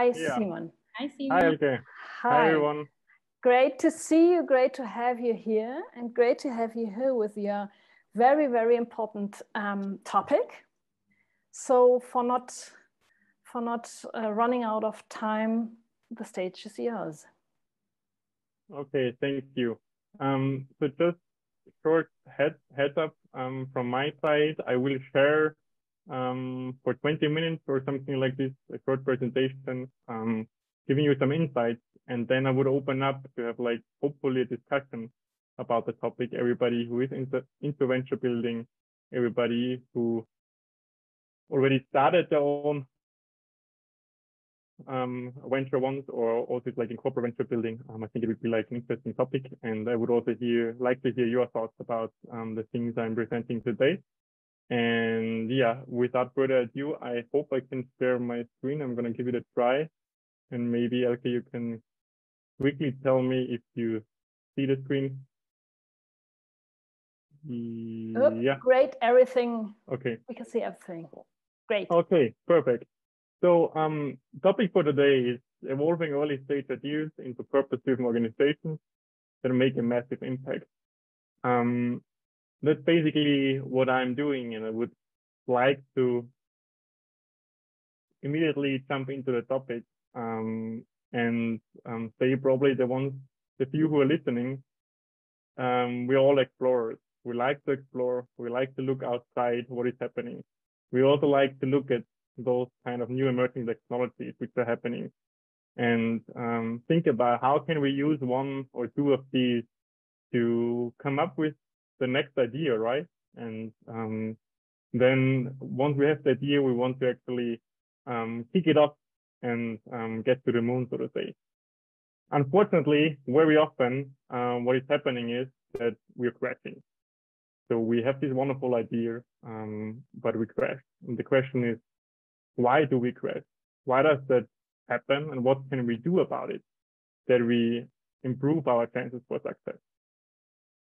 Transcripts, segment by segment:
Hi, Yeah. Simon. Hi, Hi, Simon. Elke. Hi, Hi. everyone. Great to see you. Great to have you here, and great to have you here with your very, very important topic. So, for not running out of time, the stage is yours. Okay, thank you. So just short heads up from my side. I will share for 20 minutes or something like this, a short presentation, giving you some insights, and then I would open up to have like hopefully a discussion about the topic. Everybody who is into venture building, everybody who already started their own venture ones, or also like in corporate venture building. I think it would be like an interesting topic, and I would also like to hear your thoughts about the things I'm presenting today. And yeah, without further ado, I hope I can share my screen. I'm gonna give it a try, and maybe Elke, you can quickly tell me if you see the screen. Yeah. Great, everything. Okay. We can see everything. Great. Okay, perfect. So topic for today is evolving early stage ideas into purpose-driven organizations that make a massive impact. That's basically what I'm doing, and I would like to immediately jump into the topic and say probably the few who are listening, we're all explorers. We like to explore. We like to look outside what is happening. We also like to look at those kind of new emerging technologies which are happening, and think about how can we use one or two of these to come up with the next idea, right? And then once we have the idea, we want to actually kick it off and get to the moon, so to say. Unfortunately, very often, what is happening is that we're crashing. So we have this wonderful idea, but we crash. And the question is, why do we crash? Why does that happen? And what can we do about it that we improve our chances for success?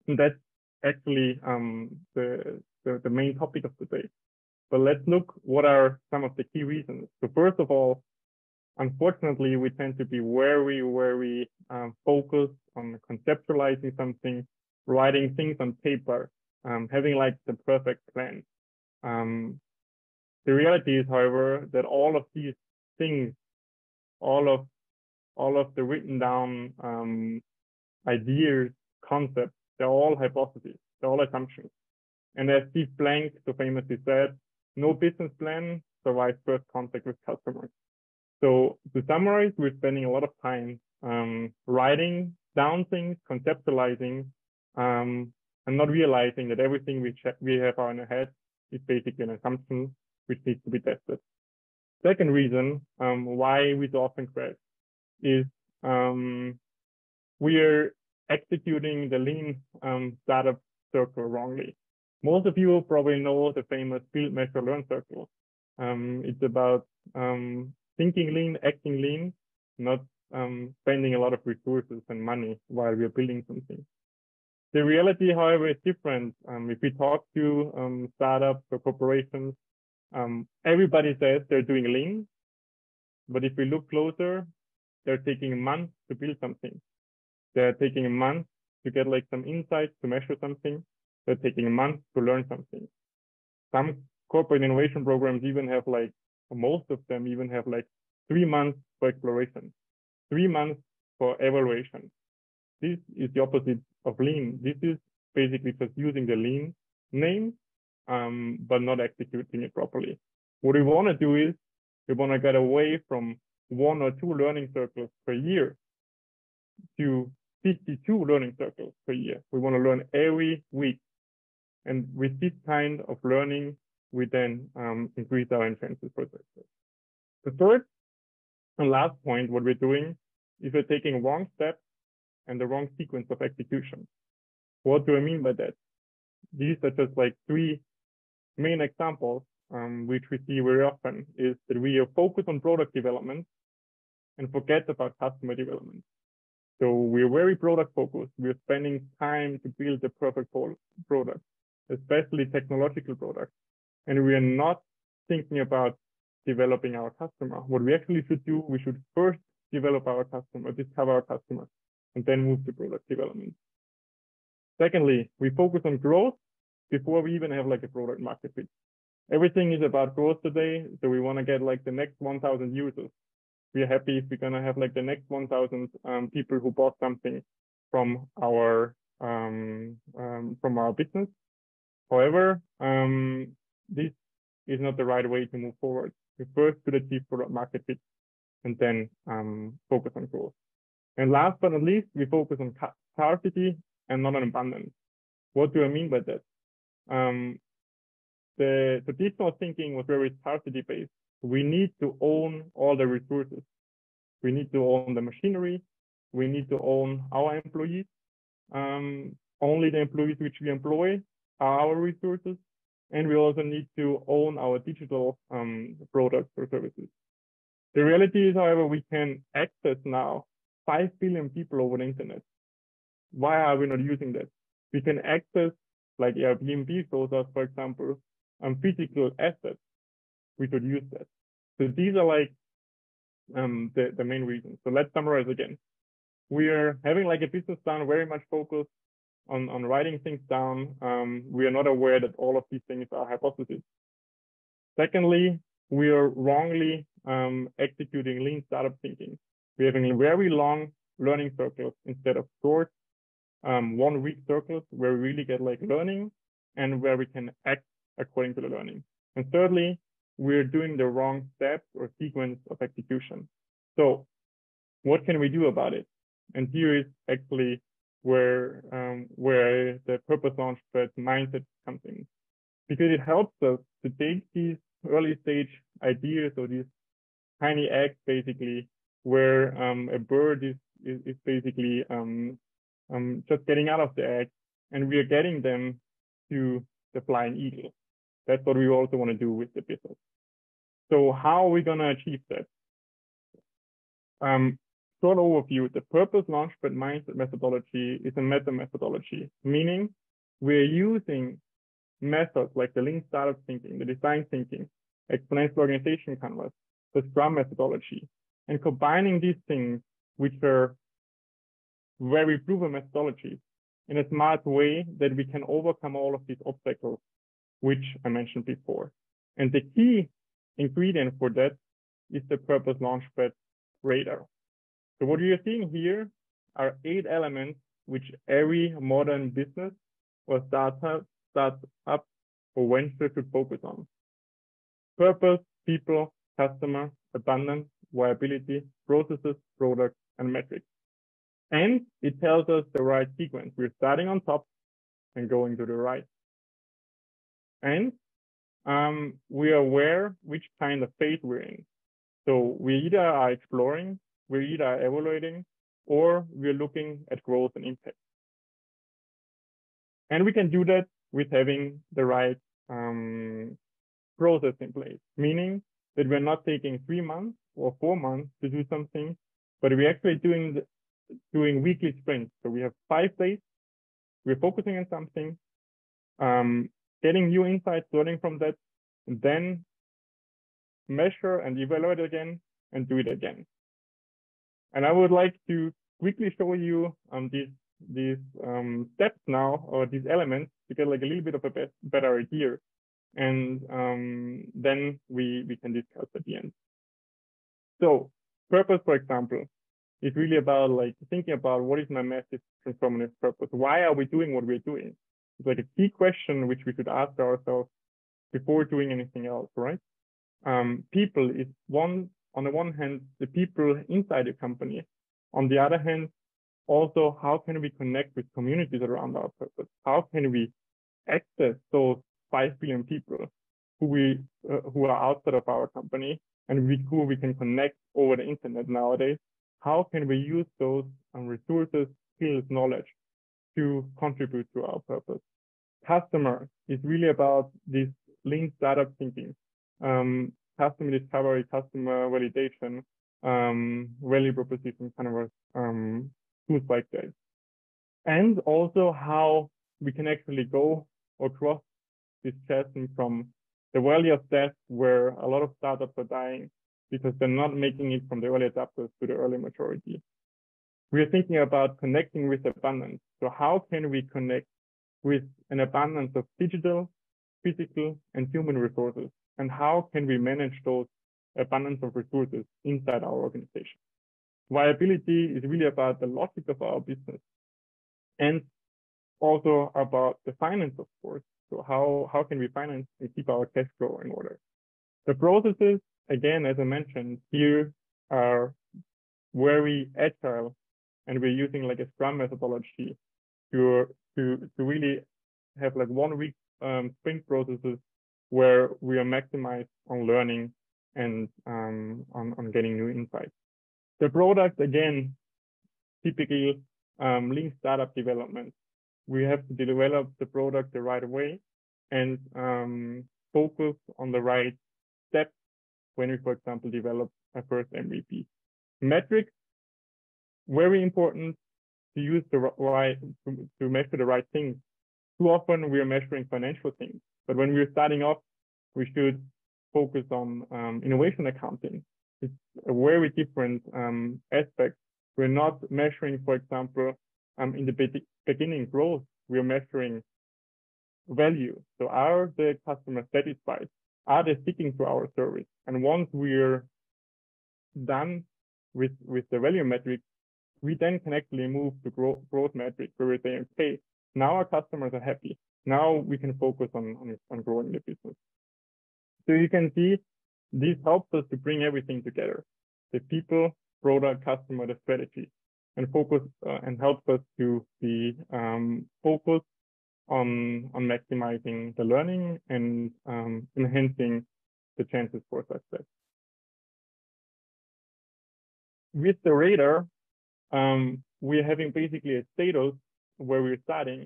And that's actually the main topic of today. But let's look what are some of the key reasons. So first of all, unfortunately, we tend to be very focused on conceptualizing something, writing things on paper, having like the perfect plan. The reality is, however, that all of these things, all of the written down ideas, concepts, they're all hypotheses, they're all assumptions. And as Steve Blank so famously said, no business plan survives first contact with customers. So to summarize, we're spending a lot of time writing down things, conceptualizing, and not realizing that everything we have on our head is basically an assumption which needs to be tested. Second reason why we so often crash is we are executing the lean startup circle wrongly. Most of you probably know the famous build, measure, learn circle. It's about thinking lean, acting lean, not spending a lot of resources and money while we're building something. The reality, however, is different. If we talk to startups or corporations, everybody says they're doing lean, but if we look closer, they're taking months to build something. They're taking a month to get like some insights, to measure something. They're taking a month to learn something. Some corporate innovation programs even have like, or most of them even have like 3 months for exploration, 3 months for evaluation. This is the opposite of lean. This is basically just using the lean name, but not executing it properly. What we want to do is we want to get away from 1 or 2 learning circles per year to 52 learning circles per year. We want to learn every week. And with this kind of learning, we then increase our chances for success. The third and last point, what we're doing is we're taking wrong steps and the wrong sequence of execution. What do I mean by that? These are just like 3 main examples, which we see very often, is that we are focused on product development and forget about customer development. So we're very product focused. We're spending time to build the perfect product, especially technological products. And we are not thinking about developing our customer. What we actually should do, we should first develop our customer, discover our customer, and then move to product development. Secondly, we focus on growth before we even have like a product market fit. Everything is about growth today. So we want to get like the next 1,000 users. We are happy if we're going to have like the next 1,000 people who bought something from our business. However, this is not the right way to move forward. We first should achieve product market fit and then focus on growth. And last but not least, we focus on scarcity and not on abundance. What do I mean by that? The traditional thinking was very scarcity based. We need to own all the resources. We need to own the machinery. We need to own our employees. Only the employees which we employ are our resources. And we also need to own our digital products or services. The reality is, however, we can access now 5 billion people over the internet. Why are we not using that? We can access, like Airbnb shows us, for example, physical assets. We could use that. So these are like the main reasons. So let's summarize again. We are having like a business plan very much focused on writing things down. We are not aware that all of these things are hypotheses. Secondly, we are wrongly executing lean startup thinking. We're having very long learning circles instead of short 1 week circles where we really get like learning and where we can act according to the learning. And thirdly, we're doing the wrong steps or sequence of execution. So what can we do about it? And here is actually where the purpose launchpad mindset comes in, because it helps us to take these early stage ideas or these tiny eggs, basically, where a bird is basically just getting out of the egg, and we are getting them to the flying eagle. That's what we also want to do with the business. So how are we going to achieve that? Short overview, the purpose launchpad mindset methodology is a meta methodology, meaning we're using methods like the lean startup thinking, the design thinking, exponential organization canvas, the Scrum methodology, and combining these things, which are very proven methodologies, in a smart way that we can overcome all of these obstacles, which I mentioned before. And the key ingredient for that is the purpose launchpad radar. So what you're seeing here are 8 elements which every modern business or startup or venture should focus on. Purpose, people, customer, abundance, viability, processes, products, and metrics. And it tells us the right sequence. We're starting on top and going to the right. And we are aware which kind of phase we're in. So we either are exploring, we're either evaluating, or we're looking at growth and impact. And we can do that with having the right process in place, meaning that we're not taking 3 months or 4 months to do something, but we're actually doing weekly sprints. So we have 5 days, we're focusing on something, getting new insights, learning from that, and then measure and evaluate again and do it again. And I would like to quickly show you these steps now, or these elements, to get like a little bit of a better idea. And then we can discuss at the end. So purpose, for example, is really about like thinking about what is my massive transformative purpose? Why are we doing what we're doing? It's like a key question which we should ask ourselves before doing anything else, right? People is on the one hand, the people inside the company. On the other hand, also, how can we connect with communities around our purpose? How can we access those 5 billion people who are outside of our company and who we can connect over the internet nowadays? How can we use those resources, skills, knowledge to contribute to our purpose? Customer is really about this lean startup thinking. Customer discovery, customer validation, value proposition, kind of tools like that. And also how we can actually go across this chasm from the valley of death where a lot of startups are dying because they're not making it from the early adopters to the early majority. We are thinking about connecting with abundance. So how can we connect with an abundance of digital, physical, and human resources? And how can we manage those abundance of resources inside our organization? Viability is really about the logic of our business and also about the finance, of course. So how can we finance and keep our cash flow in order? The processes, again, as I mentioned, here are very agile, and we're using like a Scrum methodology to really have like 1 week sprint processes where we are maximized on learning and on getting new insights. The product, again, typically lean startup development. We have to develop the product the right way and focus on the right steps when we, for example, develop a first MVP. Metrics, very important to use the right, to measure the right things. Too often we are measuring financial things, but when we're starting off, we should focus on innovation accounting. It's a very different aspect. We're not measuring, for example, in the beginning growth, we're measuring value. So are the customers satisfied? Are they sticking to our service? And once we're done with the value metric, we then can actually move to growth metric where we say, okay, now our customers are happy. Now we can focus on growing the business. So you can see this helps us to bring everything together: the people, product, customer, the strategy, and focus and helps us to be focused on maximizing the learning and enhancing the chances for success. With the radar, we're having basically a status where we're starting,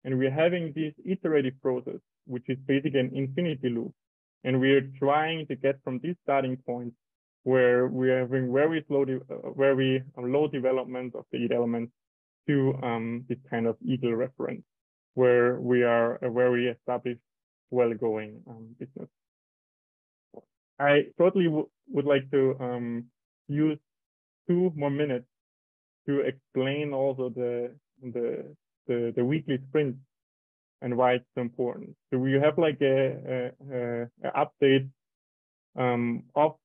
and we're having this iterative process, which is basically an infinity loop. And we're trying to get from this starting point where we're having very low development of the elements to this kind of eagle reference, where we are a very established, well-going business. I totally would like to use 2 more minutes to explain also the weekly sprint and why it's so important. So we have like a update of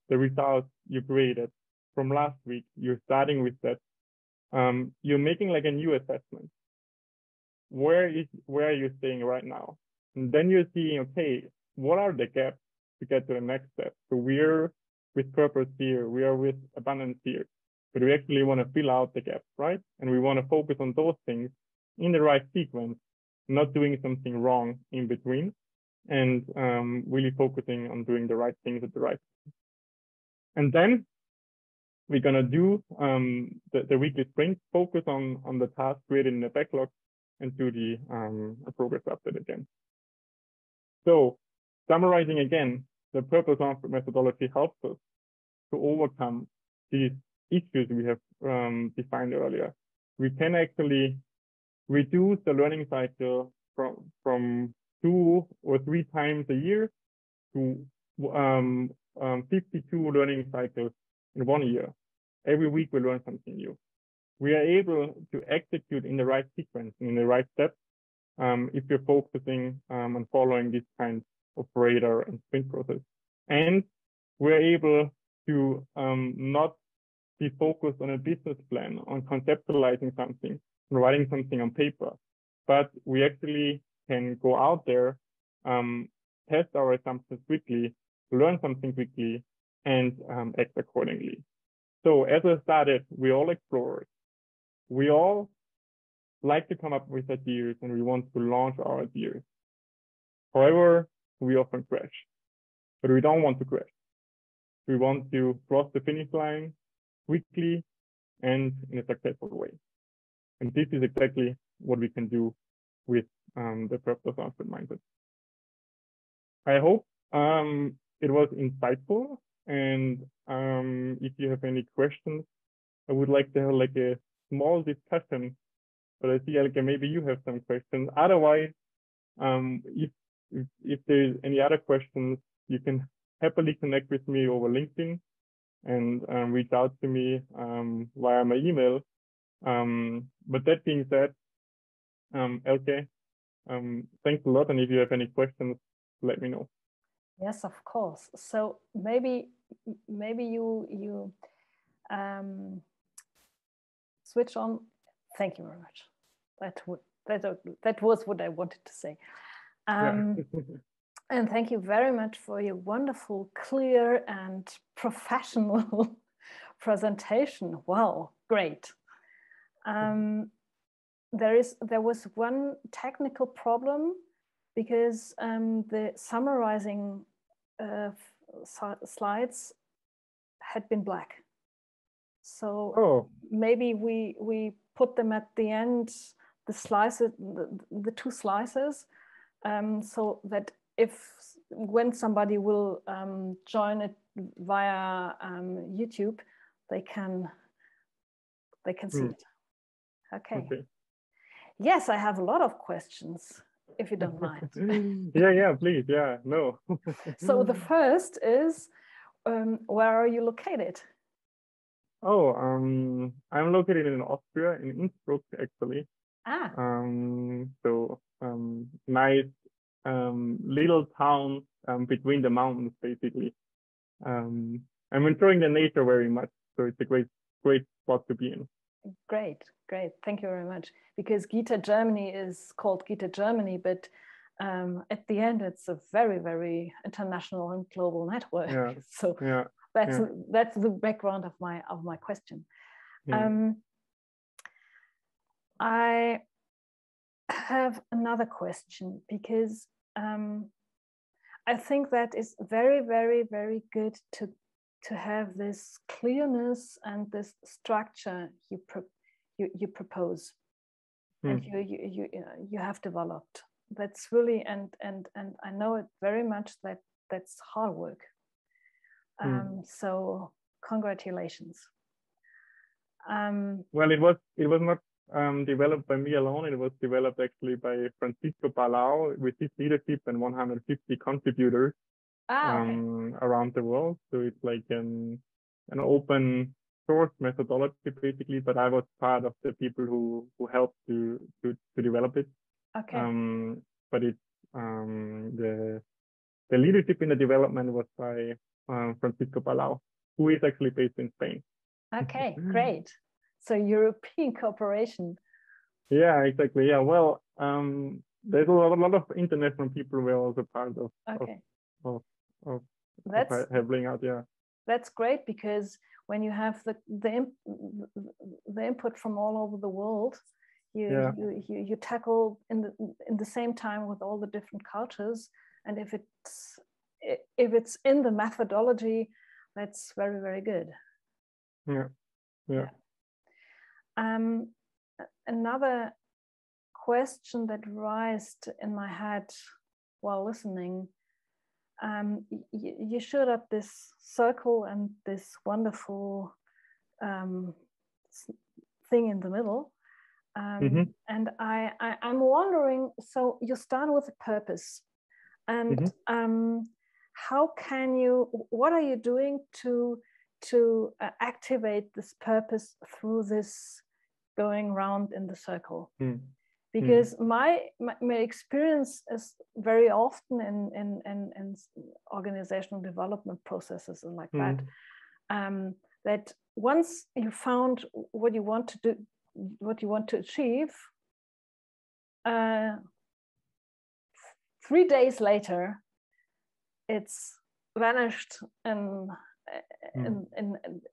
the results you created from last week. You're starting with that. You're making like a new assessment. Where are you staying right now? And then you're seeing, okay, what are the gaps to get to the next step? So we're with purpose here, we are with abundance here, but we actually want to fill out the gaps, right? And we want to focus on those things in the right sequence, not doing something wrong in between, and really focusing on doing the right things at the right time. And then we're gonna do the weekly sprint, focus on the task created in the backlog, and do the progress update again. So summarizing again, the purpose of methodology helps us to overcome these issues we have defined earlier. We can actually reduce the learning cycle from 2 or 3 times a year to 52 learning cycles in 1 year. Every week we learn something new. We are able to execute in the right sequence, in the right steps, if you're focusing on following this kind of radar and sprint process. And we're able to not be focused on a business plan, on conceptualizing something, writing something on paper, but we actually can go out there, test our assumptions quickly, learn something quickly, and act accordingly. So as I started, we all explorers. We all like to come up with ideas and we want to launch our ideas. However, we often crash, but we don't want to crash. We want to cross the finish line quickly and in a successful way. And this is exactly what we can do with the purpose answered mindset. I hope it was insightful. And if you have any questions, I would like to have like a small discussion, but I see like maybe you have some questions. Otherwise, if if there's any other questions, you can happily connect with me over LinkedIn and reach out to me via my email. But that being said, Elke, thanks a lot. And if you have any questions, let me know. Yes, of course. So maybe you switch on. Thank you very much. That was what I wanted to say. And thank you very much for your wonderful, clear, and professional presentation. Wow, great. There was one technical problem because the summarizing slides had been black. So maybe we put them at the end, the slices, the two slices, so that when somebody will join it via YouTube, they can see it. Okay. Yes, I have a lot of questions, if you don't mind. Yeah, please. Yeah, no. So the first is, where are you located? Oh, I'm located in Austria, in Innsbruck, actually. So nice little town between the mountains, basically. I'm enjoying the nature very much, so it's a great spot to be in. Great. Thank you very much. Because GITA Germany is called GITA Germany, but at the end, it's a very, very international and global network. Yeah. So that's the background of my question. Yeah. I have another question because I think that is very, very, very good to have this clearness and this structure you propose and you have developed. That's really and I know it very much that's hard work. So congratulations. Well, it was not developed by me alone. It was developed actually by Francisco Palau with his leadership and 150 contributors around the world. So it's like an open source methodology basically, but I was part of the people who helped to develop it. Okay. But it's the leadership in the development was by Francisco Palau, who is actually based in Spain. Okay, great. So European cooperation. Yeah, exactly. Yeah, well, there's a lot of international people who are also part of helping out. Yeah, that's great because when you have the input from all over the world, you tackle in the same time with all the different cultures, and if it's in the methodology, that's very, very good. Yeah. Another question that rised in my head while listening, you showed up this circle and this wonderful thing in the middle. And I'm wondering, so you start with a purpose, and what are you doing to activate this purpose through this going round in the circle? Because my experience is very often in organizational development processes and like that, that once you found what you want to do, what you want to achieve, 3 days later, it's vanished and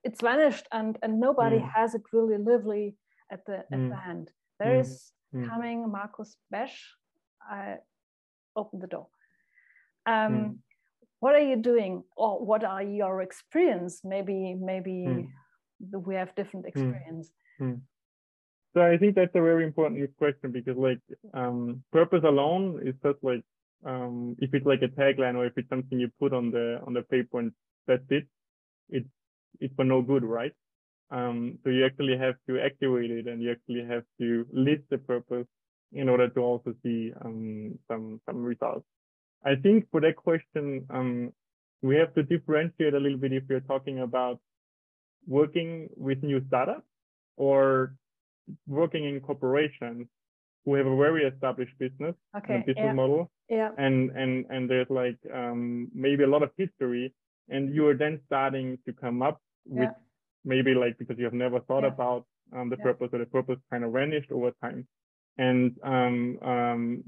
it's vanished and nobody has it really lively at the hand. There is coming Markus Besch. I opened the door. What are you doing, or what are your experience? Maybe we have different experience. So I think that's a very important question because like purpose alone is just like if it's like a tagline or if it's something you put on the paper and that's it's for no good, right? So you actually have to activate it and you actually have to list the purpose in order to also see some results. I think for that question, we have to differentiate a little bit if we're talking about working with new startups or working in corporations who have a very established business, and a business model, and there's like maybe a lot of history, and you are then starting to come up with maybe like because you have never thought about the purpose, or the purpose kind of vanished over time, and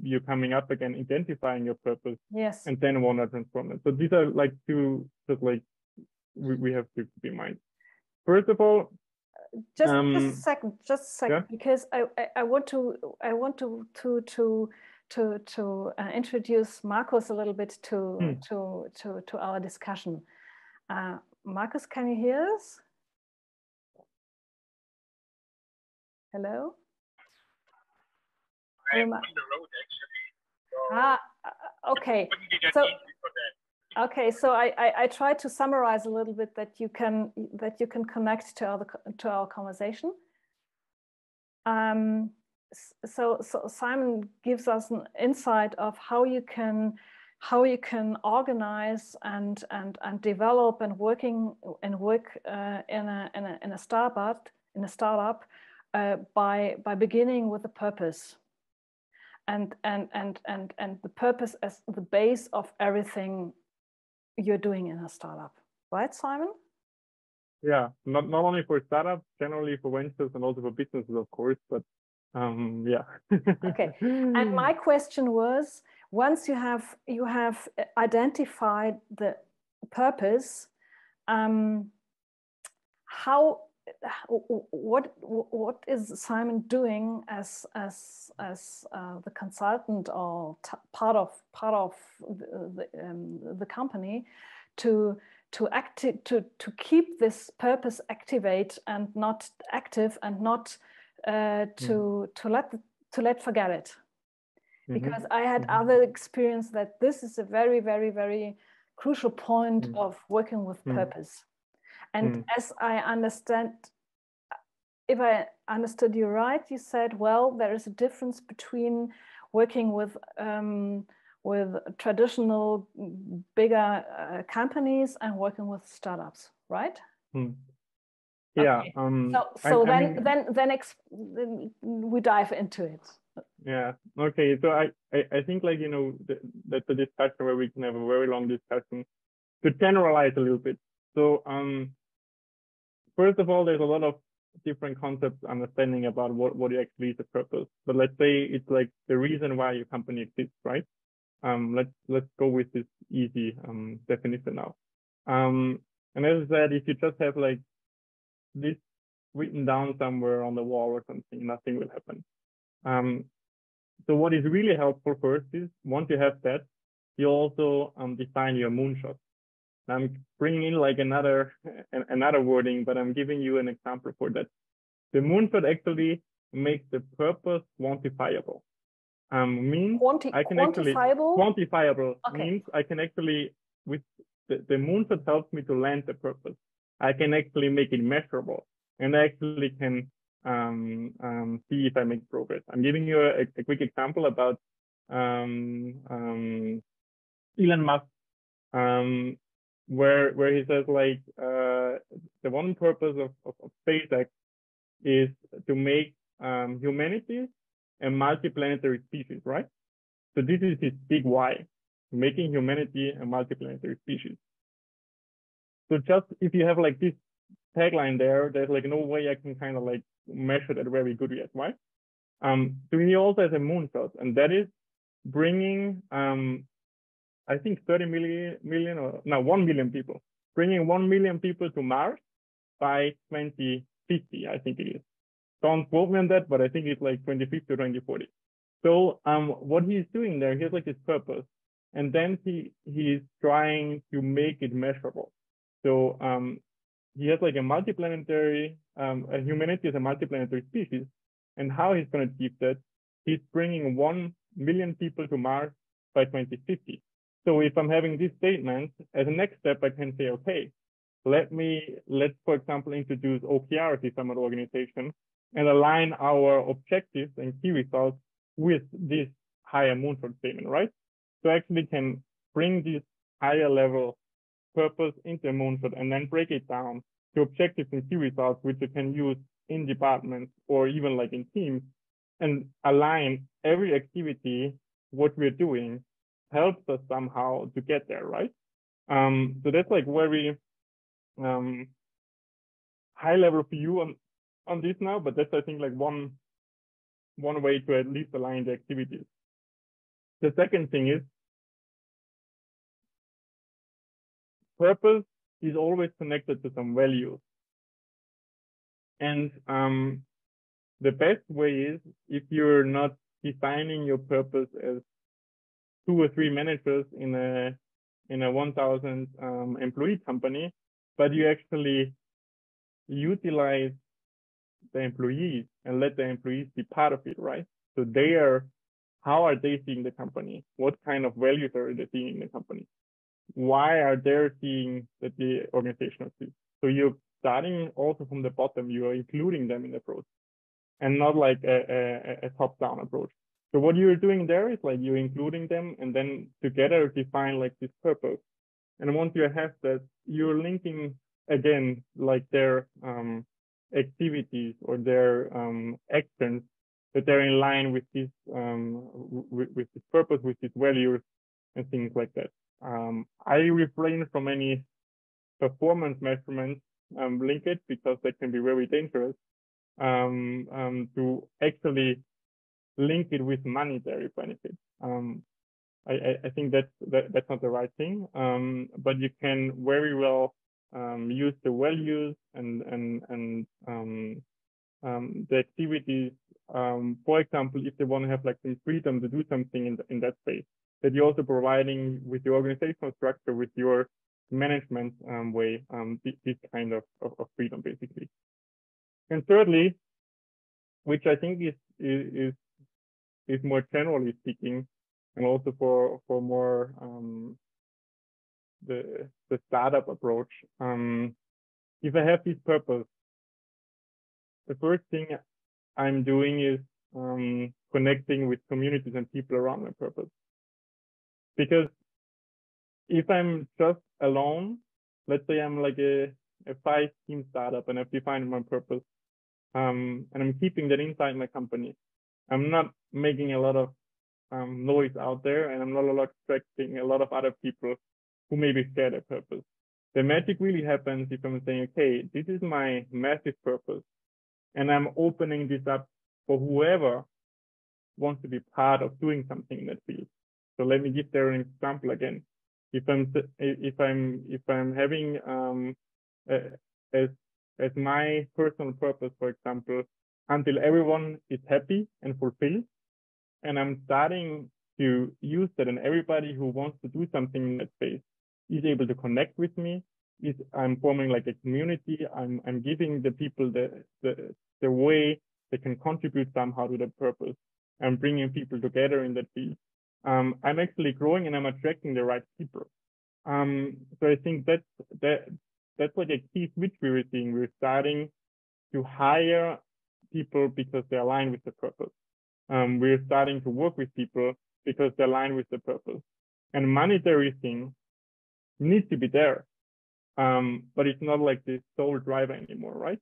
you're coming up again, identifying your purpose, and then want to transform it. So these are like two, just like we have to keep in mind. First of all, just a second, because I want to introduce Markus a little bit to our discussion. Markus, can you hear us? Hello. I'm on the road actually. So okay. So. Okay, so I try to summarize a little bit that you can connect to our conversation. So Simon gives us an insight of how you can organize and develop and work in a startup by beginning with a purpose. And the purpose as the base of everything you're doing in a startup, right, Simon? Yeah, not only for startups, generally for ventures and also for businesses, of course, but yeah. Okay, and my question was, once you have identified the purpose, what is Simon doing as the consultant or part of the company to keep this purpose active and not to let forget it? Because I had other experience that this is a very, very, very crucial point of working with purpose. And as I understand, if I understood you right, you said, well, there is a difference between working with traditional bigger companies and working with startups, right? Yeah. Okay. So then we dive into it. Yeah. Okay. So I think, like, you know, that's a discussion where we can have a very long discussion to generalize a little bit. So first of all, there's a lot of different concepts, understanding about what actually is the purpose. But let's say it's like the reason why your company exists, right? Let's go with this easy definition now. And as I said, if you just have like this written down somewhere on the wall or something, nothing will happen. So what is really helpful first is, once you have that, you also define your moonshot. I'm bringing in like another wording, but I'm giving you an example for that. The moonshot actually makes the purpose quantifiable. Means I can actually quantifiable means I can actually, with the moonshot helps me to land the purpose. I can actually make it measurable, and I actually can see if I make progress. I'm giving you a quick example about Elon Musk. Where he says like the one purpose of SpaceX is to make humanity a multiplanetary species, right? So this is his big why, making humanity a multiplanetary species. So just if you have like this tagline there, there's like no way I can kind of like measure that very good yet, right? So he also has a moonshot, and that is bringing I think 30 million or no, 1 million people, bringing 1 million people to Mars by 2050, I think it is. Don't quote me on that, but I think it's like 2050 or 2040. So what he's doing there, he has like his purpose, and then he's trying to make it measurable. So he has like a multiplanetary, humanity is a multiplanetary species, and how he's going to achieve that, he's bringing 1 million people to Mars by 2050. So if I'm having this statement, as a next step, I can say, okay, let's, for example, introduce OKRs if I'm an organization and align our objectives and key results with this higher moonshot statement, right? So I actually can bring this higher level purpose into a moonshot and then break it down to objectives and key results, which you can use in departments or even like in teams, and align every activity, what we're doing helps us somehow to get there, right? So that's like very high level view on this now, but that's I think like one way to at least align the activities. The second thing is purpose is always connected to some values. And the best way is if you're not defining your purpose as 2 or 3 managers in a 1,000 employee company, but you actually utilize the employees and let the employees be part of it, right? So how are they seeing the company? What kind of values are they seeing in the company? Why are they seeing that the organization sees? So you're starting also from the bottom, you are including them in the approach and not like a top-down approach. So what you're doing there is like you're including them and then together define like this purpose. And once you have that, you're linking again like their activities or their actions that they're in line with this with this purpose, with these values and things like that. I refrain from any performance measurements linkage because they can be very dangerous to actually link it with monetary benefit. I think that's not the right thing. But you can very well use the values and the activities. For example, if they want to have like some freedom to do something in that space, that you're also providing with your organizational structure, with your management way, this kind of freedom basically. And thirdly, which I think is more generally speaking, and also for more the startup approach. If I have this purpose, the first thing I'm doing is connecting with communities and people around my purpose. Because if I'm just alone, let's say I'm like a 5-team startup and I've defined my purpose, and I'm keeping that inside my company, I'm not making a lot of noise out there, and I'm not attracting a lot of other people who maybe share their purpose. The magic really happens if I'm saying, okay, this is my massive purpose, and I'm opening this up for whoever wants to be part of doing something in that field. So let me give there an example again. If I'm having as my personal purpose, for example, until everyone is happy and fulfilled, and I'm starting to use that, and everybody who wants to do something in that space is able to connect with me. I'm forming like a community. I'm giving the people the way they can contribute somehow to the purpose. I'm bringing people together in that field. I'm actually growing and I'm attracting the right people. So I think that's like a key switch we were seeing. We're starting to hire people because they align with the purpose. We're starting to work with people because they align with the purpose. And monetary thing needs to be there, but it's not like the sole driver anymore, right?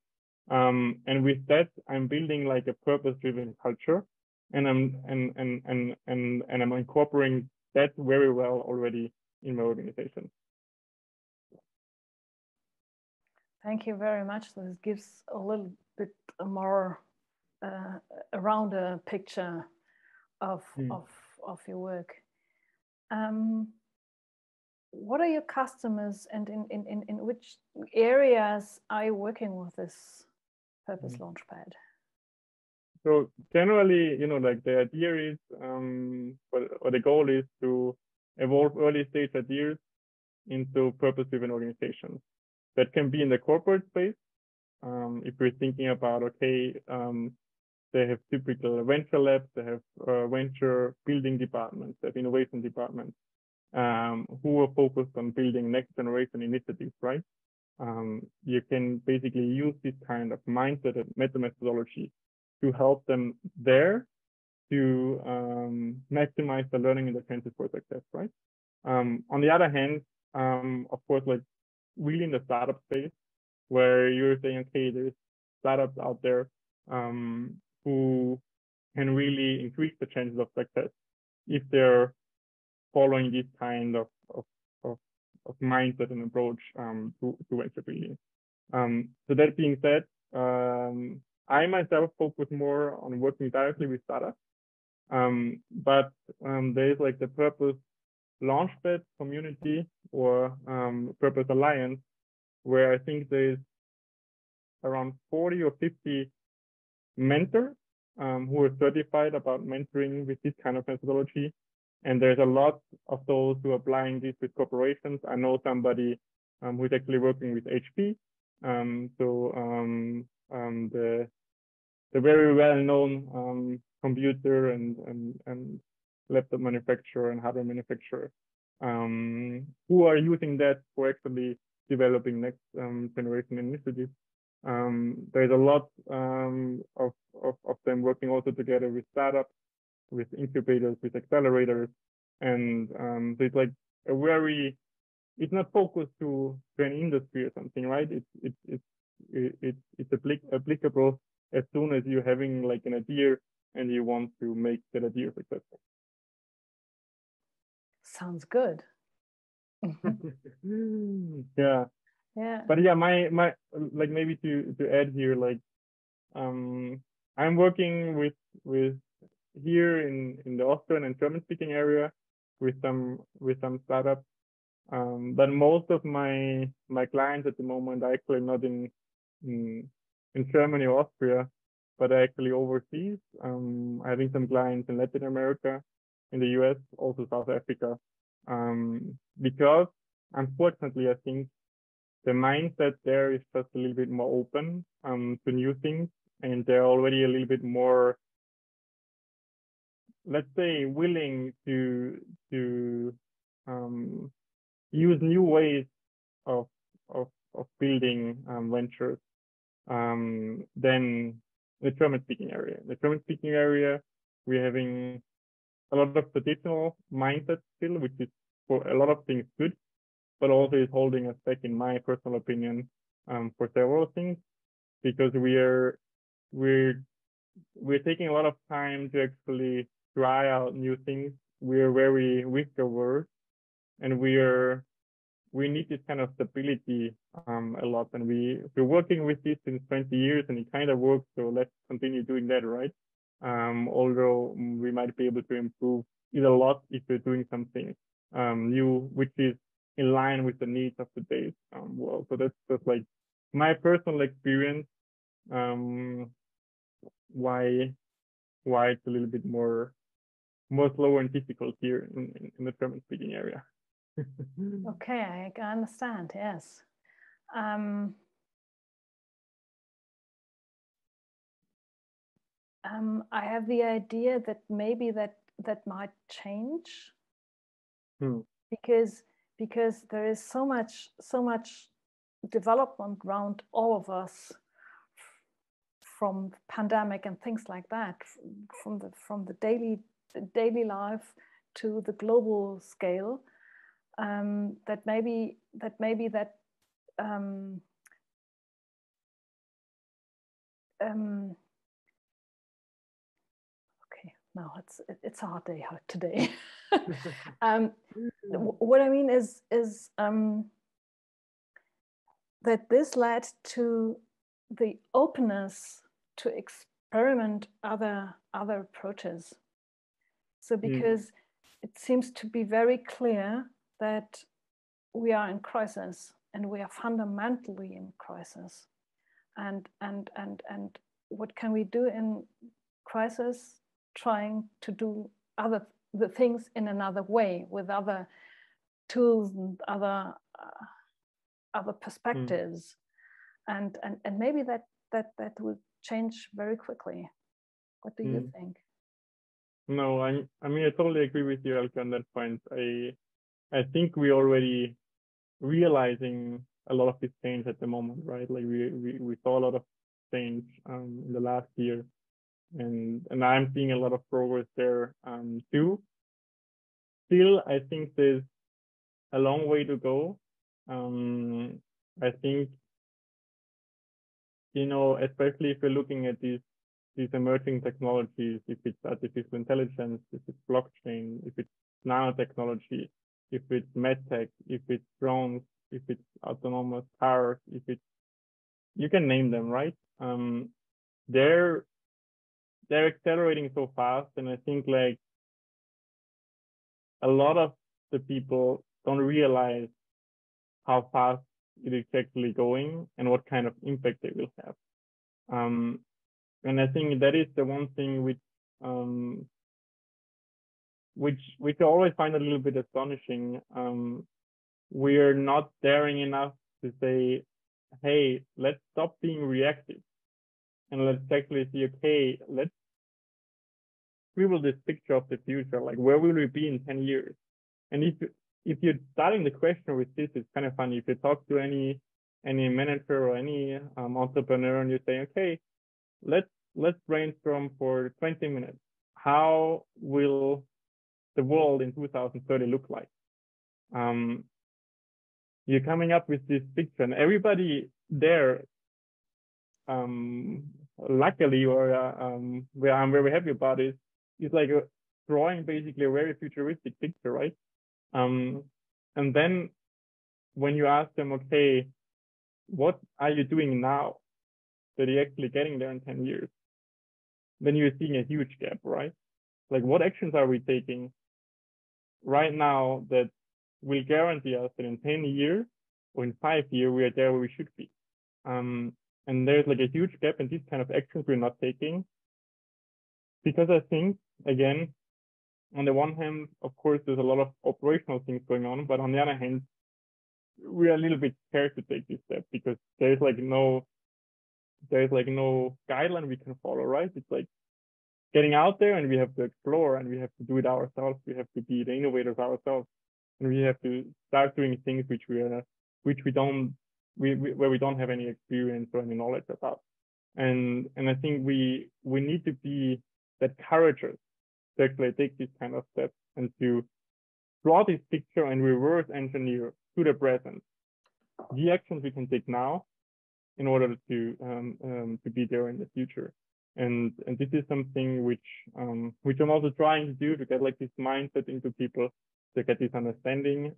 And with that, I'm building like a purpose-driven culture, and I'm incorporating that very well already in my organization. Thank you very much. This gives a little bit more around a picture of your work. What are your customers, and in which areas are you working with this Purpose Launchpad? So generally, like the idea is, or the goal is to evolve early stage ideas into purpose-driven organizations. That can be in the corporate space. If we're thinking about, okay, they have typical venture labs, they have venture building departments, they have innovation departments, who are focused on building next generation initiatives, right? You can basically use this kind of mindset and methodology to help them there to maximize the learning and the chances for success, right? On the other hand, of course, like really in the startup space, where you're saying, okay, there's startups out there who can really increase the chances of success if they're following this kind of mindset and approach to venture building. So that being said, I myself focus more on working directly with startups, but there is like the Purpose Launchpad community or Purpose Alliance, where I think there is around 40 or 50 mentors who are certified about mentoring with this kind of methodology. And there's a lot of those who are applying this with corporations. I know somebody who's actually working with HP. The very well-known computer and laptop manufacturer and hardware manufacturer who are using that for actually developing next generation initiatives. There's a lot of them working also together with startups, with incubators, with accelerators, and so it's like a very, it's not focused to an industry or something, right? It's applicable as soon as you're having like an idea and you want to make that idea successful. Sounds good. Yeah. Yeah. But yeah, my like maybe to add here, like I'm working with here in the Austrian and German speaking area with some startups. But most of my clients at the moment are actually not in Germany or Austria, but actually overseas. Having some clients in Latin America, in the US, also South Africa. Because unfortunately, I think the mindset there is just a little bit more open to new things, and they're already a little bit more, let's say, willing to use new ways of building ventures than the German-speaking area. The German-speaking area, we're having a lot of traditional mindset still, which is for a lot of things good, but also is holding us back, in my personal opinion, for several things, because we're taking a lot of time to actually try out new things. We're very risk-averse, and we need this kind of stability a lot, and we're working with this since 20 years, and it kind of works. So let's continue doing that, right? Although we might be able to improve it a lot if we're doing something new, which is in line with the needs of today's world. So that's just like my personal experience. Why it's a little bit more slow and difficult here in the German-speaking area. Okay, I understand. Yes. I have the idea that maybe that might change, because there is so much development around all of us, from pandemic and things like that, from the daily life to the global scale. That maybe okay, no, it's a hard day today. What I mean is that this led to the openness to experiment other approaches. So because it seems to be very clear that we are in crisis, and we are fundamentally in crisis, and what can we do in crisis? Trying to do the things in another way, with other tools and other perspectives, and maybe that will change very quickly. What do you think? No, I mean, I totally agree with you, Elke, on that point. I think we're already realizing a lot of this change at the moment, right? Like we saw a lot of change in the last year, and I'm seeing a lot of progress there too. Still, I think there's a long way to go. I think, especially if you're looking at these emerging technologies, if it's artificial intelligence, if it's blockchain, if it's nanotechnology, if it's medtech, if it's drones, if it's autonomous cars, if it's, you can name them, right? They're accelerating so fast, and I think like a lot of the people don't realize how fast it is actually going and what kind of impact they will have. And I think that is the one thing which I always find a little bit astonishing. We're not daring enough to say, hey, let's stop being reactive and let's actually see, okay, let's scribble this picture of the future. Like, where will we be in 10 years? And if you're starting the question with this, it's kind of funny. If you talk to any manager or any entrepreneur and you say, okay, let's brainstorm for 20 minutes. How will the world in 2030 look like? You're coming up with this picture, and everybody there, luckily, or where I'm very happy about it, is like drawing basically a very futuristic picture, right? And then when you ask them, okay, what are you doing now that you're actually getting there in 10 years? Then you're seeing a huge gap, right? Like, what actions are we taking right now that will guarantee us that in 10 years or in 5 years, we are there where we should be? And there's like a huge gap in these kind of actions we're not taking. Because I think, again, on the one hand, of course, there's a lot of operational things going on, but on the other hand, we're a little bit scared to take this step because there's no guideline we can follow, right? It's like getting out there and we have to explore and we have to do it ourselves. We have to be the innovators ourselves, and we have to start doing things where we don't have any experience or any knowledge about. And I think we need to be that courageous to actually take these kind of steps and to draw this picture and reverse engineer to the present the actions we can take now in order to be there in the future. And this is something which I'm also trying to do, to get like this mindset into people, to get this understanding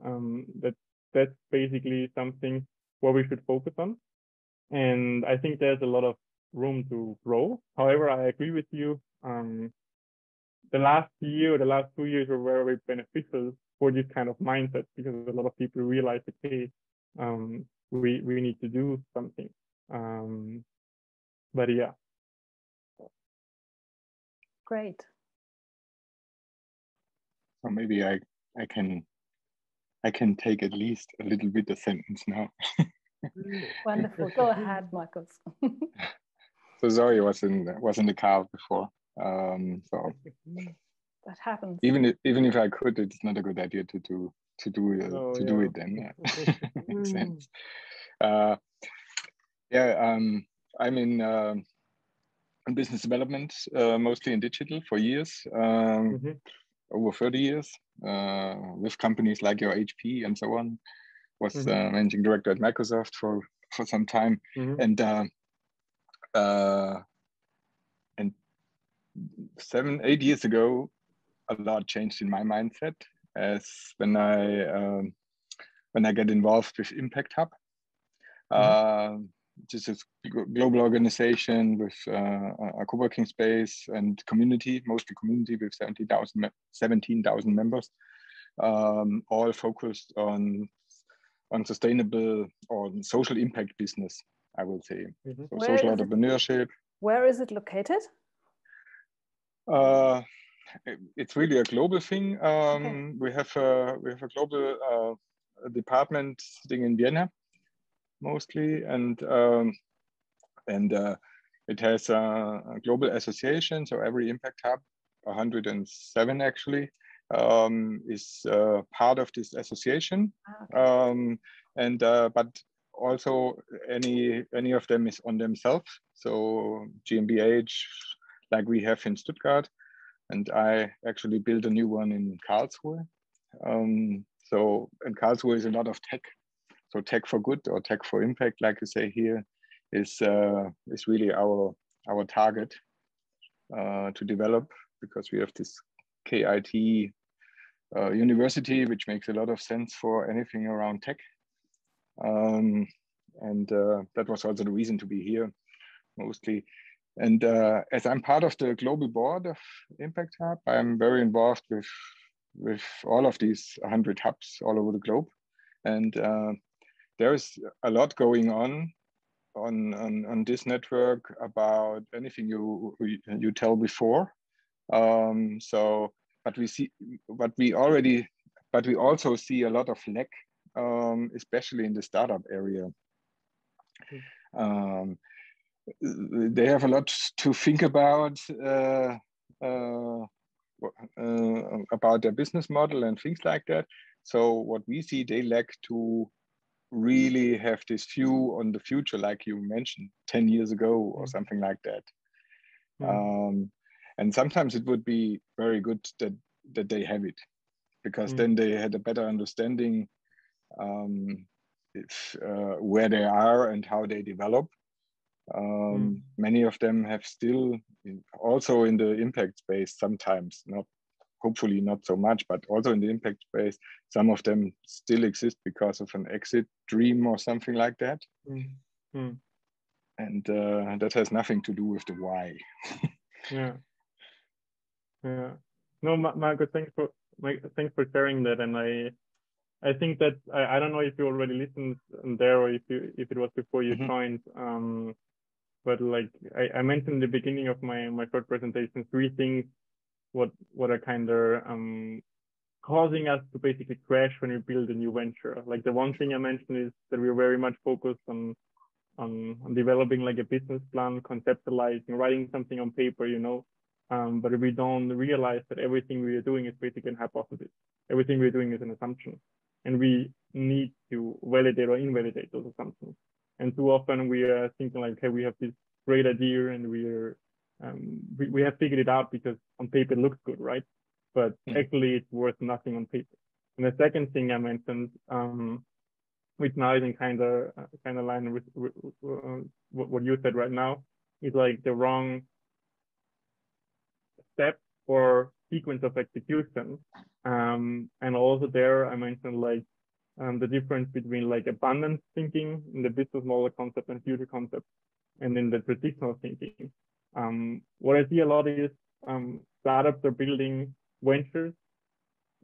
that's basically something where we should focus on. And I think there's a lot of room to grow. However, I agree with you. The last year or the last 2 years were very beneficial for this kind of mindset, because a lot of people realize, okay, we need to do something. But yeah. Great. So maybe I can take at least a little bit of sentence now. Wonderful. Go ahead, Markus. So sorry, I was in the car before. So that happens. Even if I could, it's not a good idea to do it then. Makes sense. I'm in business development, mostly in digital for years, over 30 years, with companies like your HP and so on. Was managing director at Microsoft for some time, and 7-8 years ago, a lot changed in my mindset, as when I get involved with Impact Hub. This is a global organization with a co-working space and community, mostly community, with 17,000 members, all focused on sustainable or social impact business, I will say. So social entrepreneurship. Where is it located? It's really a global thing. We have a global department sitting in Vienna, mostly, and it has a global association. So every Impact Hub, 107 actually, is part of this association. But also any of them is on themselves. So GmbH, like we have in Stuttgart, and I actually built a new one in Karlsruhe. So in Karlsruhe is a lot of tech. So tech for good or tech for impact, like you say here, is really our target to develop, because we have this KIT university, which makes a lot of sense for anything around tech. And that was also the reason to be here mostly. And as I'm part of the global board of Impact Hub, I'm very involved with all of these 100 hubs all over the globe. And there's a lot going on this network about anything you tell before. But we also see a lot of lack, especially in the startup area. They have a lot to think about their business model and things like that. So what we see, they lack to really have this view on the future, like you mentioned 10 years ago or something like that. And sometimes it would be very good that they have it, because then they had a better understanding where they are and how they develop. Many of them have still, also in the impact space, sometimes, hopefully not so much, but also in the impact space, some of them still exist because of an exit dream or something like that. And that has nothing to do with the why. Yeah. No, Marco, thanks for sharing that. And I think that I don't know if you already listened there, or if it was before you joined. But like I mentioned in the beginning of my short presentation, 3 things what are kind of causing us to basically crash when we build a new venture. Like the one thing I mentioned is that we're very much focused on developing like a business plan, conceptualizing, writing something on paper, but we don't realize that everything we are doing is basically a hypothesis. Everything we're doing is an assumption, and we need to validate or invalidate those assumptions. And too often we are thinking like, hey, we have this great idea and we have figured it out because on paper it looks good, right? But actually it's worth nothing on paper. And the second thing I mentioned, which now is in kind of line with what you said right now, is like the wrong step or sequence of execution. And also there I mentioned like the difference between like abundance thinking in the business model concept and future concept, and then the traditional thinking. What I see a lot is startups are building ventures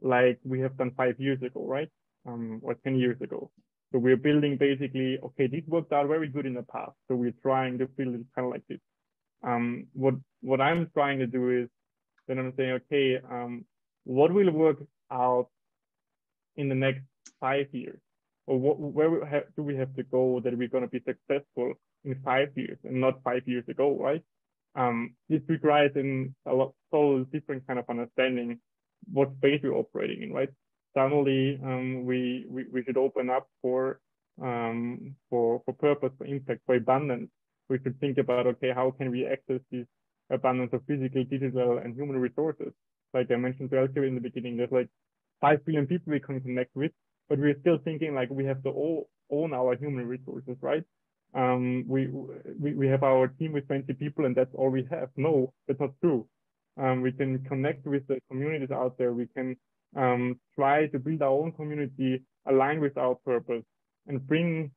like we have done 5 years ago, right? Or 10 years ago. So we're building basically, okay, this worked out very good in the past. So we're trying to build it kind of like this. What I'm trying to do is then I'm saying, okay, what will work out in the next 5 years? Or where do we have to go that we're going to be successful in 5 years and not 5 years ago, right? This requires in a lot so different kind of understanding what space we're operating in, right? Suddenly, we should open up for purpose, for impact, for abundance. We should think about, okay, how can we access this abundance of physical, digital, and human resources? Like I mentioned earlier in the beginning, there's like 5 billion people we can connect with, but we're still thinking like we have to all own our human resources, right? We have our team with 20 people and that's all we have. No, that's not true. We can connect with the communities out there. We can try to build our own community aligned with our purpose and bring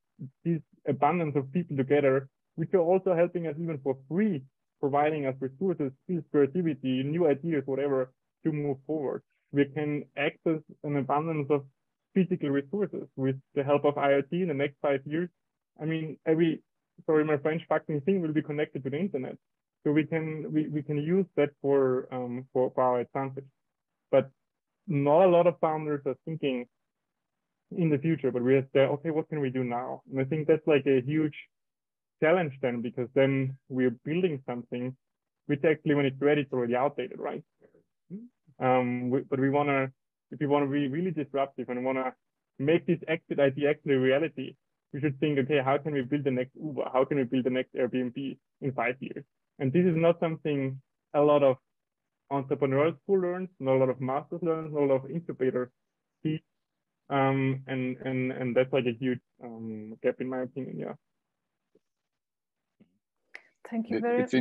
this abundance of people together, which are also helping us even for free, providing us resources, skills, creativity, new ideas, whatever, to move forward. We can access an abundance of physical resources with the help of IoT in the next 5 years. I mean, sorry, my French fucking thing will be connected to the internet. So we can use that for our advantage. But not a lot of founders are thinking in the future, but we're there, okay, what can we do now? And I think that's like a huge challenge then, because then we're building something which actually when it's ready, it's already outdated, right? But we want to, if we want to be really disruptive and want to make this exit idea actually a reality, we should think, okay, how can we build the next Uber? How can we build the next Airbnb in 5 years? And this is not something a lot of entrepreneurial school learns, not a lot of masters learn, not a lot of incubators teach. And that's like a huge gap in my opinion. Yeah. Thank you very much.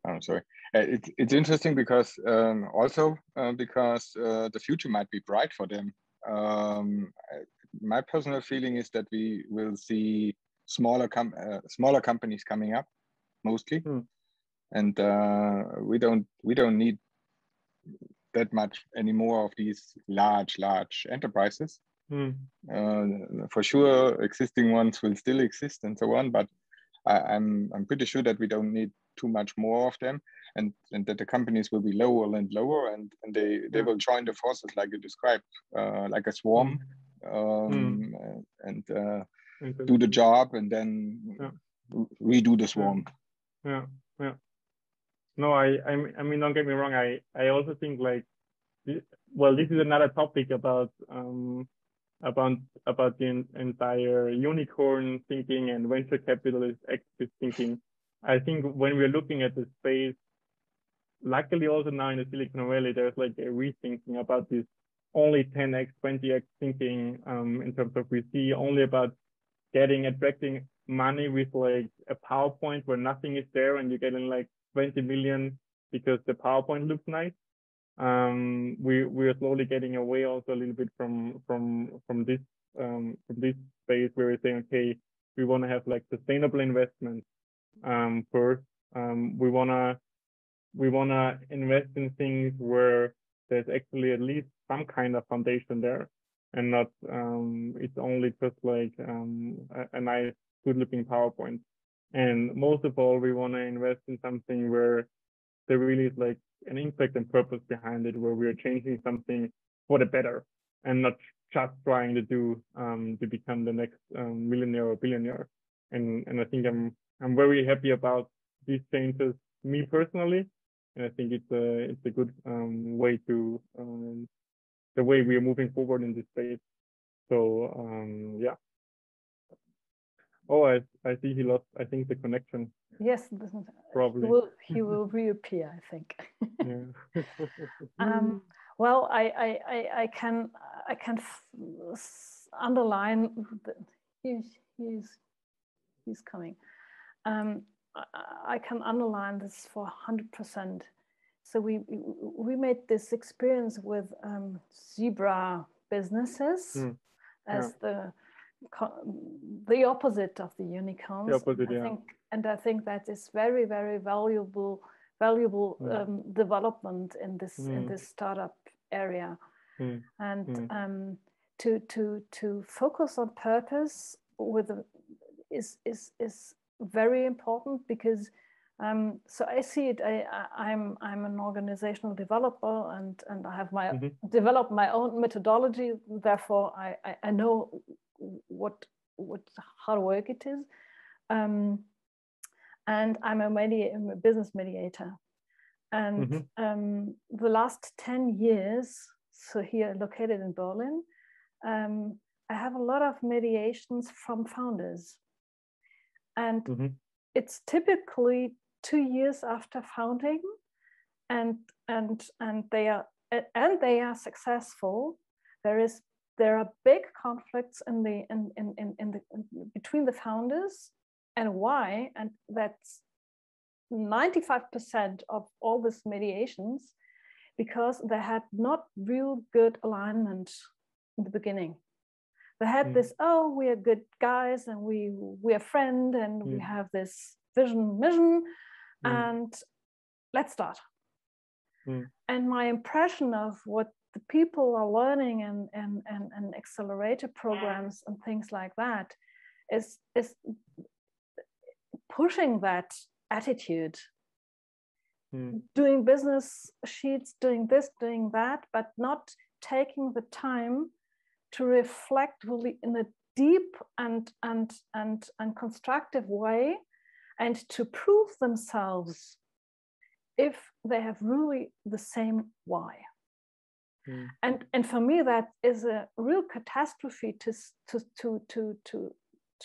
I'm sorry. It's interesting because because the future might be bright for them. My personal feeling is that we will see smaller companies coming up mostly, and we don't need that much anymore of these large enterprises. For sure, existing ones will still exist and so on, but I'm pretty sure that we don't need too much more of them, and that the companies will be lower and lower, and they will join the forces like you described, like a swarm, and do the job and then redo the swarm. Yeah. No, I mean, don't get me wrong. I also think like, well, this is another topic about the entire unicorn thinking and venture capitalist activist thinking. I think when we're looking at the space, luckily also now in the Silicon Valley, there's like a rethinking about this only 10x, 20x thinking in terms of we see only about attracting money with like a PowerPoint where nothing is there and you're getting like 20 million because the PowerPoint looks nice. We are slowly getting away also a little bit from this space where we're saying, okay, we want to have like sustainable investment first. We wanna invest in things where there's actually at least some kind of foundation there, and not it's only just like a nice good looking PowerPoint. And most of all, we want to invest in something where there really is like an impact and purpose behind it, where we are changing something for the better and not just trying to do to become the next millionaire or billionaire. And I think I'm very happy about these changes, me personally, and I think it's a good way to the way we are moving forward in this space. So yeah. Oh, I see he lost, I think, the connection. Yes, probably. He will reappear, I think. Yeah. Well, I can underline that he's coming. I can underline this for 100%. So we made this experience with zebra businesses as the opposite of the unicorns. The opposite, yeah. I think that is very, very valuable development in this startup area. And to focus on purpose is very important, because so I see it. I'm an organizational developer, and I have developed my own methodology. Therefore, I know what hard work it is, and I'm a business mediator. And the last 10 years, so here located in Berlin, I have a lot of mediations from founders, and it's typically 2 years after founding, and they are successful. There are big conflicts between the founders, and why? And that's 95% of all these mediations, because they had not real good alignment in the beginning. They had this, oh, we are good guys, and we are friends, and we have this mission, and let's start. And my impression of what the people are learning and accelerator programs and things like that is pushing that attitude, doing business sheets, doing this, doing that, but not taking the time to reflect really in a deep and constructive way, and to prove themselves if they have really the same why. And for me, that is a real catastrophe to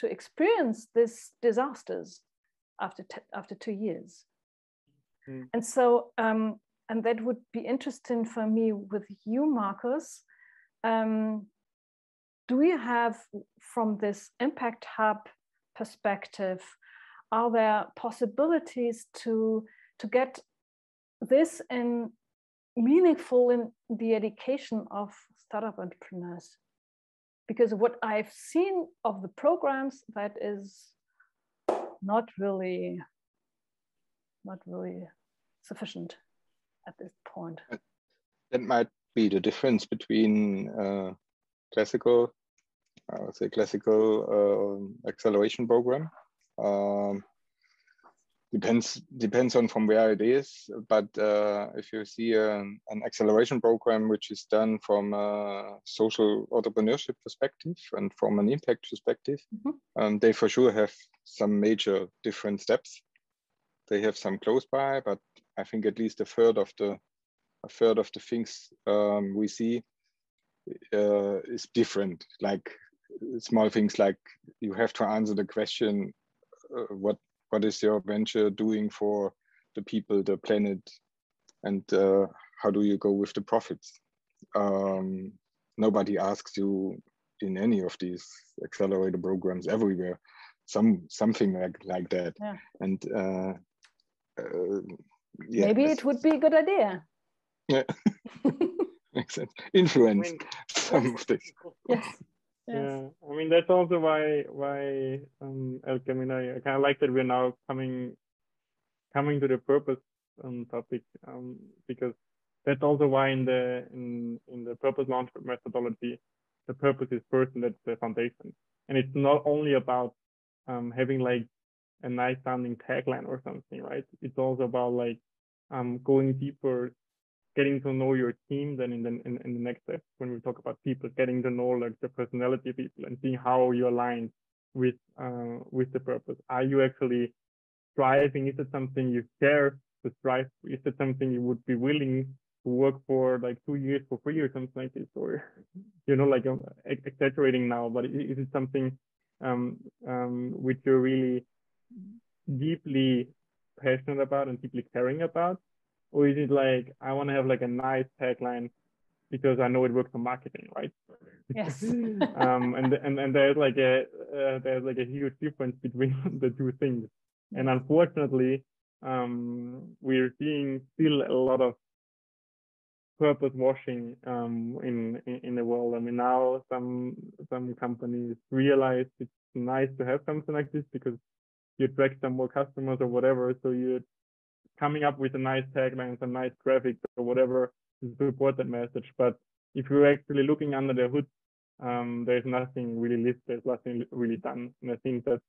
experience these disasters after 2 years. And so and that would be interesting for me with you, Marcus, do you have, from this Impact Hub perspective, are there possibilities to get this in meaningful in the education of startup entrepreneurs? Because what I've seen of the programs, that is not really sufficient at this point. That might be the difference between classical acceleration program. Depends on from where it is, but if you see an acceleration program which is done from a social entrepreneurship perspective and from an impact perspective, they for sure have some major different steps. They have some close by, but I think at least a third of the things we see is different. Like small things like you have to answer the question, what is your venture doing for the people, the planet, and how do you go with the profits? Nobody asks you in any of these accelerator programs everywhere something like that. Yeah. And yeah, maybe it would be a good idea. Yeah. Makes sense. Influence some of this. Yes. Yeah, I mean that's also why Elke, I mean I kind of like that we're now coming to the purpose topic, because that's also why in the purpose launch methodology, the purpose is first, and that's the foundation. And it's not only about having like a nice sounding tagline or something, right? It's also about like going deeper, getting to know your team. Then in the next step, when we talk about people, getting to know like the personality of people and seeing how you align with the purpose. Are you actually striving? Is it something you share to strive? Is it something you would be willing to work for like 2 years for free or something like this? Or like I'm exaggerating now, but is it something which you're really deeply passionate about and deeply caring about? Or is it like, I want to have like a nice tagline because I know it works on marketing, right? Yes. and there's like a huge difference between the two things. Yes. And unfortunately, we're seeing still a lot of purpose washing in the world. I mean, now some companies realize it's nice to have something like this because you attract some more customers or whatever. So you're coming up with a nice tagline, some nice graphics or whatever to support that message. But if you're actually looking under the hood, there's nothing really listed, there's nothing really done. And I think that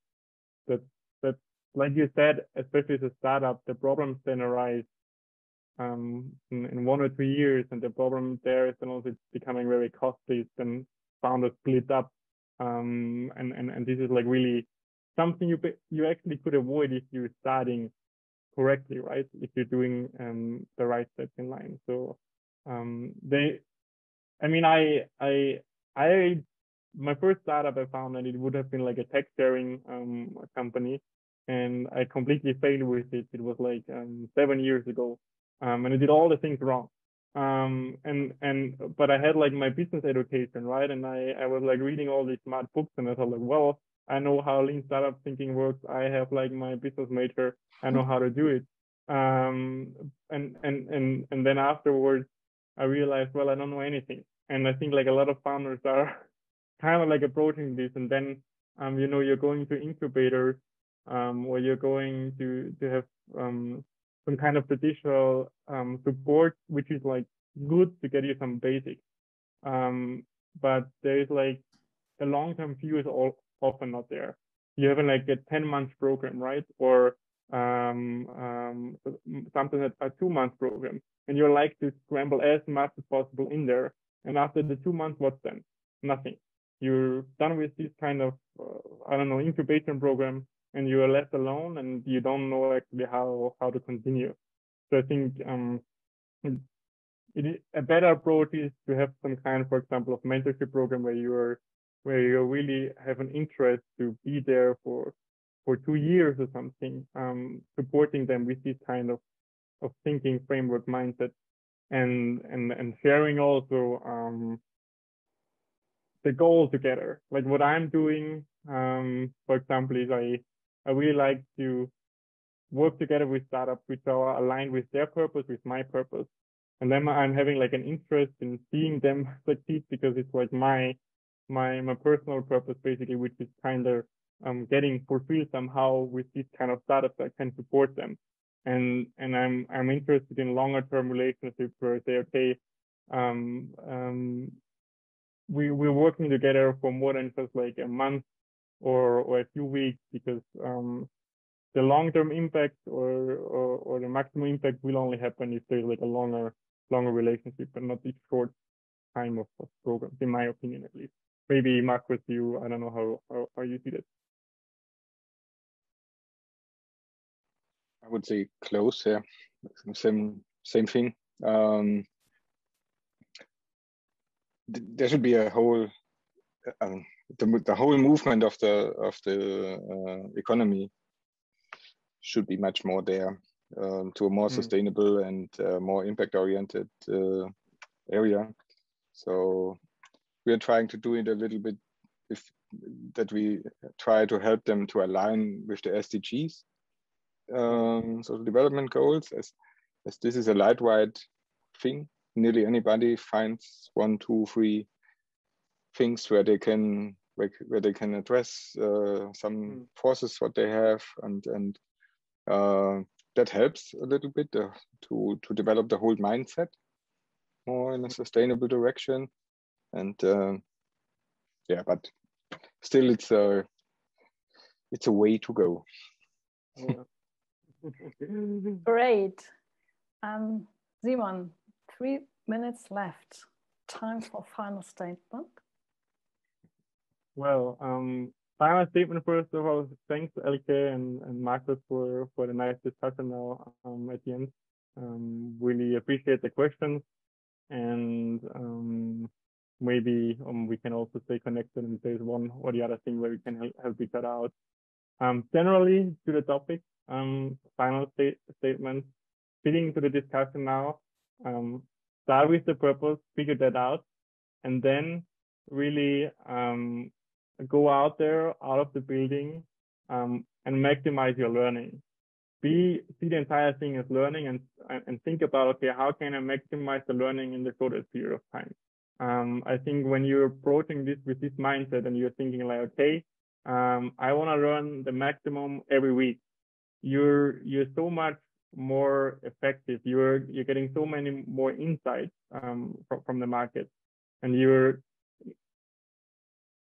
like you said, especially as a startup, the problems then arise in 1 or 2 years, and the problem there is then also it's becoming very costly. Then founders split up, and this is like really something you actually could avoid if you're starting correctly, right? If you're doing the right steps in line. So my first startup, I found that it would have been like a tech sharing company, and I completely failed with it. It was like 7 years ago, and I did all the things wrong. But I had like my business education, right? And I was like reading all these smart books, and I thought like, well, I know how lean startup thinking works. I have like my business major. I know how to do it. And then afterwards, I realized, well, I don't know anything. And I think like a lot of founders are kind of like approaching this, and then you're going to incubators, or you're going to have some kind of traditional support, which is like good to get you some basics. But there is like the long-term view is often not there. You have like a 10-month program, right? Or something that's a 2-month program, and you like to scramble as much as possible in there. And after the 2 months, what's then? Nothing. You're done with this kind of incubation program, and you are left alone, and you don't know actually how to continue. So I think a better approach is to have some kind, for example, of mentorship program where you really have an interest to be there for 2 years or something, supporting them with this kind of thinking framework mindset, and sharing also the goal together. Like what I'm doing, for example, is I really like to work together with startups which are aligned with their purpose, with my purpose. And then I'm having like an interest in seeing them succeed, because it's like my personal purpose basically, which is kind of getting fulfilled somehow with this kind of startups that can support them. And I'm interested in longer term relationships where I say, okay, we're working together for more than just like a month or a few weeks, because the long-term impact or the maximum impact will only happen if there's like a longer relationship, and not this short time of programs, in my opinion at least. Maybe Marcus, I don't know how you see that. I would say close, yeah. Same thing. There should be a whole the whole movement of the economy should be much more there, to a more sustainable and more impact-oriented area. So we are trying to do it a little bit, that we try to help them to align with the SDGs, social development goals, as this is a lightweight thing. Nearly anybody finds 1, 2, 3 things where they can address some forces what they have, and that helps a little bit to develop the whole mindset more in a sustainable direction. And yeah, but still it's a way to go. Great. Simon, 3 minutes left. Time for final statement. Well, final statement first of all. Thanks, Elke and Marcus for the nice discussion now at the end. Really appreciate the questions, and maybe we can also stay connected, and there's one or the other thing where we can help each other out. Generally to the topic, final statement, fitting to the discussion now. Start with the purpose, figure that out, and then really go out there, out of the building, and maximize your learning. See the entire thing as learning, and think about, okay, how can I maximize the learning in the shortest period of time? I think when you're approaching this with this mindset and you're thinking like, okay, I want to learn the maximum every week, you're so much more effective. You're getting so many more insights from the market, and you're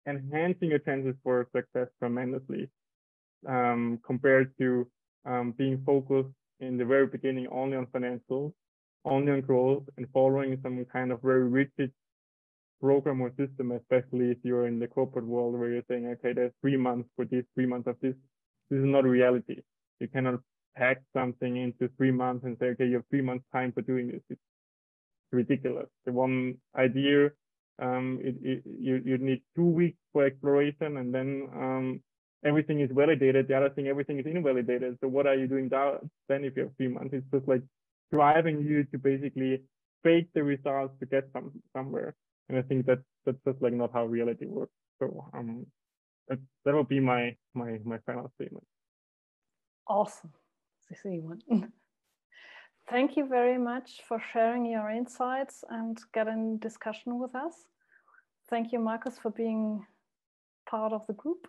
enhancing your chances for success tremendously, compared to being focused in the very beginning only on financials, only on growth, and following some kind of very rigid program or system, especially if you're in the corporate world where you're saying, okay, there's 3 months for this, 3 months of this. This is not reality. You cannot pack something into 3 months and say, okay, you have 3 months time for doing this. It's ridiculous. The one idea, you need 2 weeks for exploration, and then everything is validated. The other thing, everything is invalidated. So what are you doing then if you have 3 months? It's just like driving you to basically fake the results to get somewhere. And I think that's just like not how reality works. So that will be my final statement. Awesome. Thank you very much for sharing your insights and getting discussion with us. Thank you, Marcus, for being part of the group.